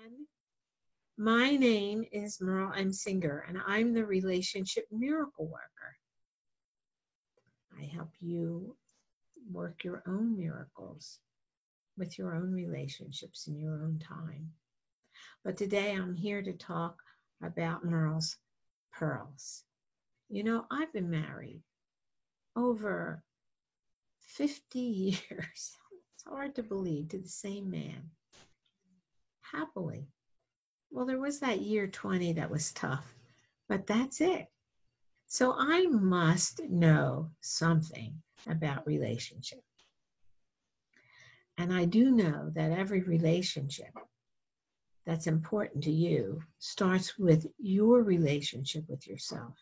everyone. My name is Mearl. I'm Singer, and I'm the Relationship Miracle Worker. I help you work your own miracles with your own relationships in your own time. But today I'm here to talk about Merle's pearls. You know, I've been married over 50 years. It's hard to believe, to the same man. Happily. Well, there was that year 20 that was tough, but that's it. So I must know something about relationship. And I do know that every relationship that's important to you starts with your relationship with yourself.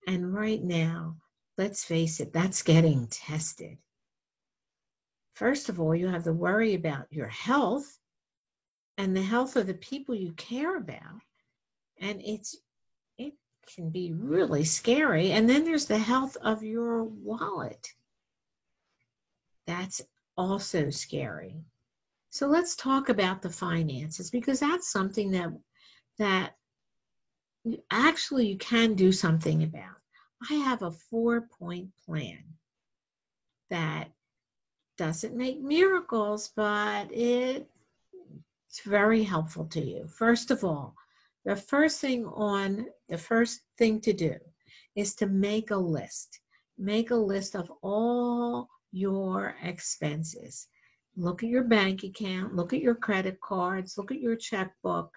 And right now, let's face it, that's getting tested. First of all, you have to worry about your health and the health of the people you care about. And it can be really scary. And then there's the health of your wallet. That's also scary. So let's talk about the finances, because that's something that actually you can do something about. I have a 4-point plan that doesn't make miracles, but it's very helpful to you. First of all, the first thing to do is to make a list. Make a list of all your expenses. Look at your bank account, look at your credit cards, look at your checkbook,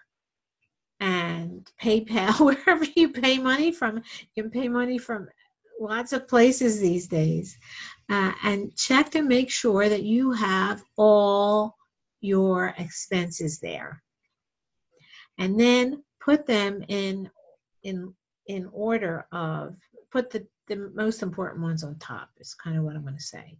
and PayPal, wherever you pay money from. You can pay money from lots of places these days. And check to make sure that you have all your expenses there. And then put them in order of, put the most important ones on top, is kind of what I'm going to say.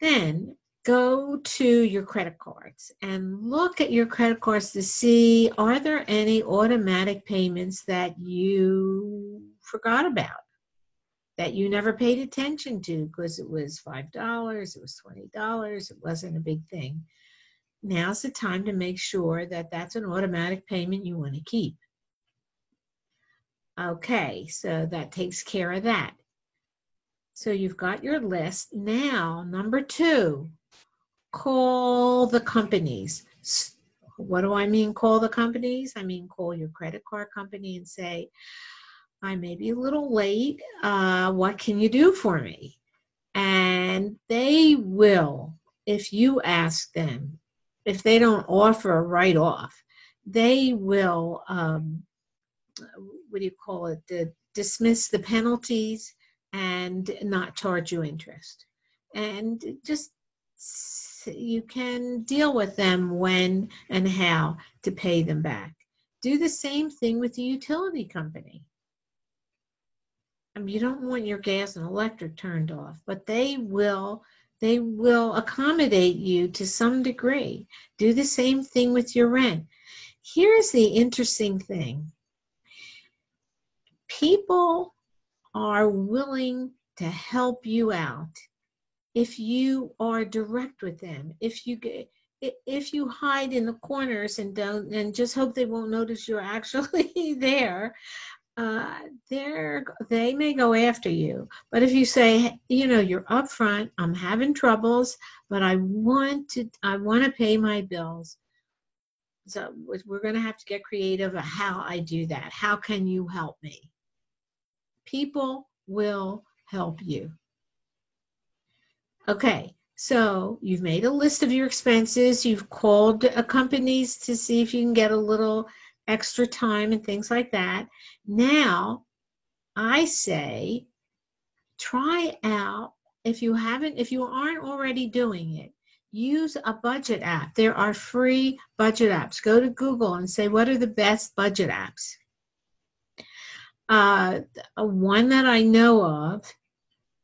Then go to your credit cards and look at your credit cards to see, are there any automatic payments that you forgot about, that you never paid attention to because it was $5, it was $20, it wasn't a big thing. Now's the time to make sure that that's an automatic payment you want to keep. Okay, so that takes care of that. So you've got your list. Now, number 2, call the companies. What do I mean, call the companies? I mean, call your credit card company and say, I may be a little late. What can you do for me? And they will, if you ask them, if they don't offer a write-off, they will, dismiss the penalties and not charge you interest. And just, you can deal with them when and how to pay them back. Do the same thing with the utility company. I mean, you don't want your gas and electric turned off, but they will accommodate you to some degree. Do the same thing with your rent. Here's the interesting thing. People are willing to help you out if you are direct with them. If you hide in the corners and just hope they won't notice you're actually there, they may go after you. But if you say, you're upfront, I'm having troubles, but I want to pay my bills. So we're going to have to get creative about how I do that. How can you help me? People will help you. Okay, so you've made a list of your expenses. You've called companies to see if you can get a little extra time and things like that. Now, I say, try out, if you aren't already doing it, use a budget app. There are free budget apps. Go to Google and say, what are the best budget apps? One that I know of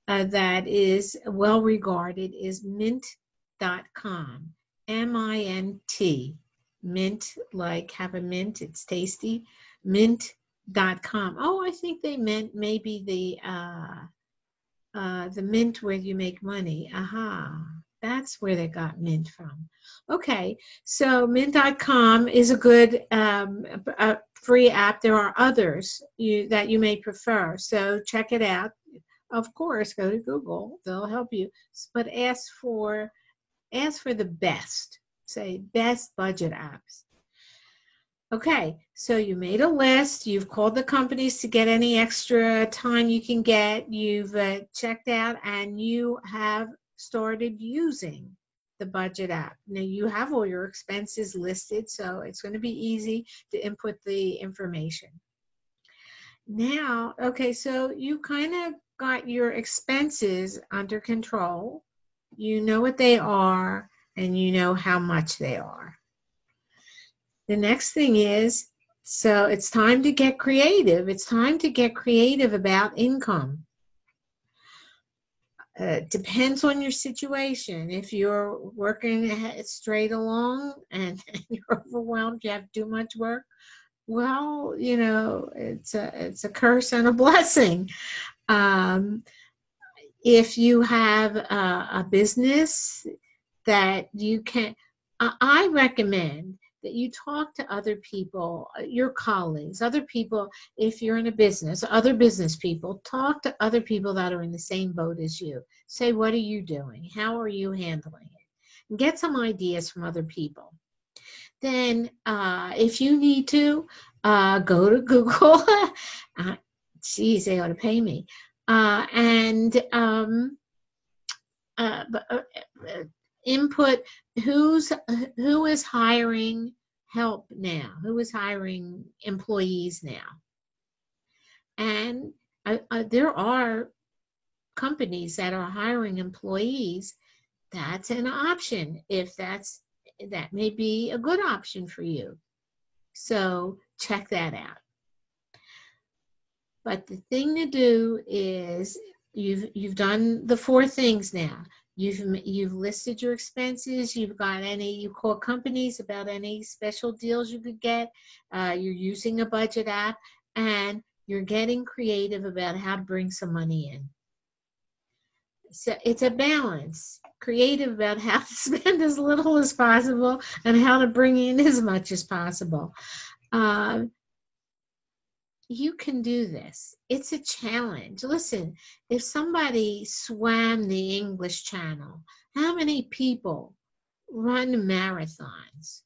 that is well regarded is mint.com. M-I-N-T. Mint, like have a mint, it's tasty. Mint.com. Oh, I think they meant maybe the mint where you make money. Aha. That's where they got Mint from. Okay, so Mint.com is a good free app. There are others that you may prefer, so check it out. Of course, go to Google; they'll help you. But ask for the best. Say best budget apps. Okay, so you made a list. You've called the companies to get any extra time you can get. You've checked out, and you have started using the budget app. Now you have all your expenses listed, so it's going to be easy to input the information. Now, okay, so you kind of got your expenses under control. You know what they are, and you know how much they are. The next thing is, so it's time to get creative. It's time to get creative about income. Depends on your situation. If you're working straight along and you're overwhelmed, you have too much work, well, you know, it's a curse and a blessing. If you have a business that you can, I recommend that you talk to other people, your colleagues, other people. If you're in a business, other business people, talk to other people that are in the same boat as you. Say, what are you doing? How are you handling it? And get some ideas from other people. Then if you need to, go to Google. Geez, they ought to pay me. Input who is hiring help now, who is hiring employees now. And there are companies that are hiring employees. That's an option. If that may be a good option for you. So check that out. But the thing to do is you've done the 4 things now. You've listed your expenses. You call companies about any special deals you could get. You're using a budget app, and you're getting creative about how to bring some money in. So it's a balance. Creative about how to spend as little as possible and how to bring in as much as possible. You can do this. It's a challenge. Listen, if somebody swam the English Channel, how many people run marathons?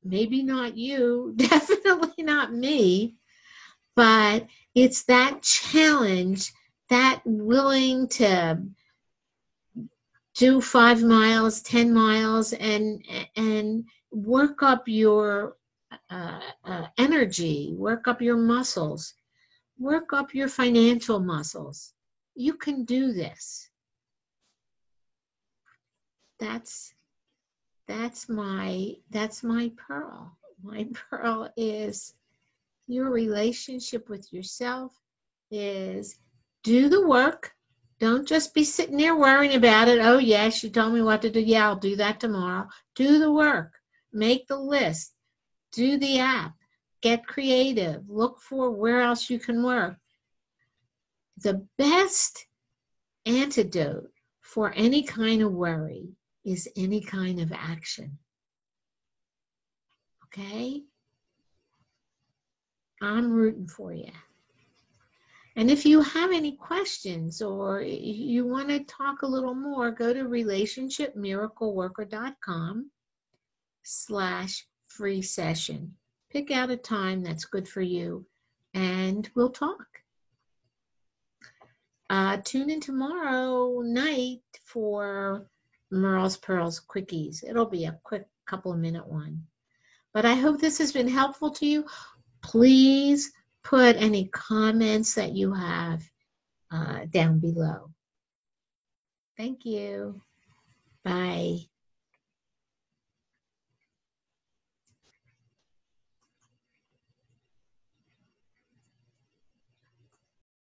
Maybe not you, definitely not me, but it's that challenge, that willing to do 5 miles, 10 miles, and work up your energy, work up your muscles, work up your financial muscles. You can do this. That's my pearl. My pearl is your relationship with yourself is do the work. Don't just be sitting there worrying about it. Oh, yes, you told me what to do. Yeah, I'll do that tomorrow. Do the work. Make the list. Do the app. Get creative. Look for where else you can work. The best antidote for any kind of worry is any kind of action. Okay? I'm rooting for you. And if you have any questions or you want to talk a little more, go to relationshipmiracleworker.com/free session. Pick out a time that's good for you, and we'll talk. Tune in tomorrow night for Merle's Pearls Quickies. It'll be a quick couple of minute one. But I hope this has been helpful to you. Please put any comments that you have down below. Thank you. Bye.